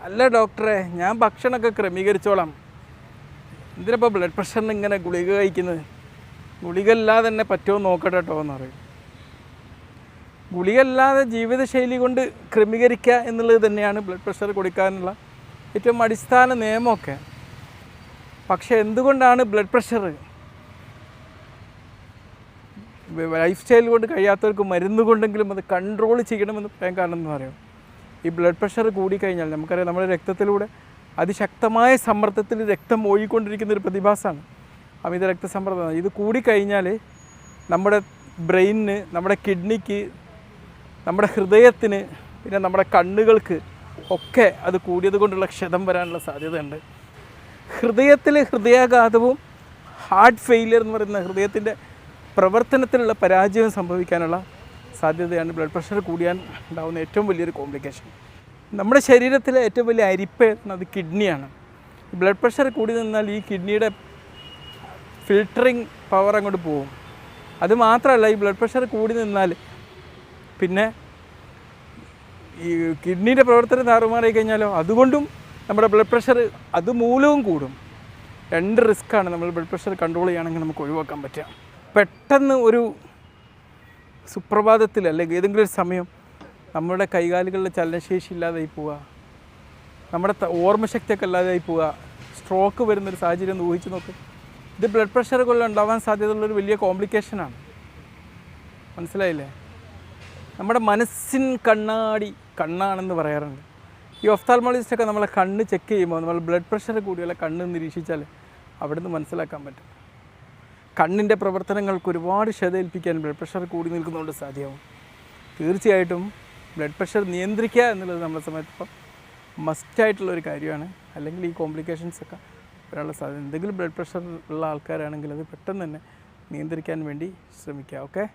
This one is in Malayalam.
അല്ല ഡോക്ടറെ, ഞാൻ ഭക്ഷണമൊക്കെ ക്രമീകരിച്ചോളാം. എന്തിനിപ്പോൾ ബ്ലഡ് പ്രഷറിന് ഇങ്ങനെ ഗുളിക കഴിക്കുന്നത്? ഗുളിക അല്ലാതെ തന്നെ പറ്റുമോ നോക്കട്ടെ കേട്ടോ എന്ന് പറയും. ഗുളിക അല്ലാതെ ജീവിതശൈലി കൊണ്ട് ക്രമീകരിക്കുക എന്നുള്ളത് തന്നെയാണ് ബ്ലഡ് പ്രഷർ കൊടുക്കാനുള്ള ഏറ്റവും അടിസ്ഥാന നിയമമൊക്കെ. പക്ഷേ എന്തുകൊണ്ടാണ് ബ്ലഡ് പ്രഷർ ലൈഫ് സ്റ്റൈൽ കൊണ്ട് കഴിയാത്തവർക്ക് മരുന്ന് കൊണ്ടെങ്കിലും അത് കൺട്രോൾ ചെയ്യണമെന്ന് പറയാൻ കാരണം എന്ന് പറയും, ഈ ബ്ലഡ് പ്രഷർ കൂടിക്കഴിഞ്ഞാൽ നമുക്കറിയാം നമ്മുടെ രക്തത്തിലൂടെ അതിശക്തമായ സമ്മർദ്ദത്തിൽ രക്തം ഒഴുകിക്കൊണ്ടിരിക്കുന്ന ഒരു പ്രതിഭാസമാണ് അമിത രക്തസമ്മർദ്ദം. ഇത് കൂടിക്കഴിഞ്ഞാൽ നമ്മുടെ ബ്രെയിനിന്, നമ്മുടെ കിഡ്നിക്ക്, നമ്മുടെ ഹൃദയത്തിന്, പിന്നെ നമ്മുടെ കണ്ണുകൾക്ക് ഒക്കെ അത് കൂടിയത് കൊണ്ടുള്ള ക്ഷതം വരാനുള്ള സാധ്യതയുണ്ട്. ഹൃദയത്തിൽ ഹൃദയാഘാതവും ഹാർട്ട് ഫെയിലിയർ എന്ന് പറയുന്ന ഹൃദയത്തിൻ്റെ പ്രവർത്തനത്തിലുള്ള പരാജയം സംഭവിക്കാനുള്ള സാധ്യതയാണ് ബ്ലഡ് പ്രഷർ കൂടിയാൽ ഉണ്ടാകുന്ന ഏറ്റവും വലിയൊരു കോംപ്ലിക്കേഷൻ. നമ്മുടെ ശരീരത്തിലെ ഏറ്റവും വലിയ അരിപ്പ് അത് കിഡ്നിയാണ്. ബ്ലഡ് പ്രഷർ കൂടി നിന്നാൽ ഈ കിഡ്നിയുടെ ഫിൽറ്ററിങ് പവർ അങ്ങോട്ട് പോകും. അത് മാത്രമല്ല, ഈ ബ്ലഡ് പ്രഷർ കൂടി നിന്നാൽ പിന്നെ ഈ കിഡ്നിയുടെ പ്രവർത്തനം താറുമാറായി കഴിഞ്ഞാലോ അതുകൊണ്ടും നമ്മുടെ ബ്ലഡ് പ്രഷർ അതുമൂലവും കൂടും. രണ്ട് റിസ്ക്കാണ് നമ്മൾ ബ്ലഡ് പ്രഷർ കൺട്രോൾ ചെയ്യുകയാണെങ്കിൽ നമുക്ക് ഒഴിവാക്കാൻ പറ്റുക. പെട്ടെന്ന് ഒരു സുപ്രഭാതത്തിൽ അല്ലെങ്കിൽ ഏതെങ്കിലും ഒരു സമയം നമ്മുടെ കൈകാലുകളിലെ ചലനശേഷി ഇല്ലാതായി പോവുക, നമ്മുടെ ഓർമ്മശക്തിയൊക്കെ ഇല്ലാതായി പോവുക, സ്ട്രോക്ക് വരുന്നൊരു സാഹചര്യം ഒന്ന് ഊഹിച്ച് നോക്ക്. ഇത് ബ്ലഡ് പ്രഷർ കൊല്ലം ഉണ്ടാവാൻ സാധ്യതയുള്ളൊരു വലിയ കോംപ്ലിക്കേഷനാണ്. മനസ്സിലായില്ലേ? നമ്മുടെ മനസ്സിൻ കണ്ണാടി കണ്ണാണെന്ന് പറയാറുണ്ട്. ഈ ഒഫ്താൽമോളജിസ്റ്റൊക്കെ നമ്മളെ കണ്ണ് ചെക്ക് ചെയ്യുമ്പോൾ നമ്മൾ ബ്ലഡ് പ്രഷർ കൂടിയുള്ള കണ്ണ് നിരീക്ഷിച്ചാൽ അവിടുന്ന് മനസ്സിലാക്കാൻ പറ്റും. കണ്ണിൻ്റെ പ്രവർത്തനങ്ങൾക്ക് ഒരുപാട് ക്ഷതേൽപ്പിക്കാൻ ബ്ലഡ് പ്രഷർ കൂടി നിൽക്കുന്നതുകൊണ്ട് സാധ്യമാവും. തീർച്ചയായിട്ടും ബ്ലഡ് പ്രഷർ നിയന്ത്രിക്കുക എന്നുള്ളത് നമ്മളെ സമയത്ത് മസ്റ്റായിട്ടുള്ളൊരു കാര്യമാണ്. അല്ലെങ്കിൽ ഈ കോംപ്ലിക്കേഷൻസൊക്കെ വരാനുള്ള സാധ്യത. എന്തെങ്കിലും ബ്ലഡ് പ്രഷർ ഉള്ള ആൾക്കാരാണെങ്കിൽ അത് പെട്ടെന്ന് തന്നെ നിയന്ത്രിക്കാൻ വേണ്ടി ശ്രമിക്കുക. ഓക്കെ.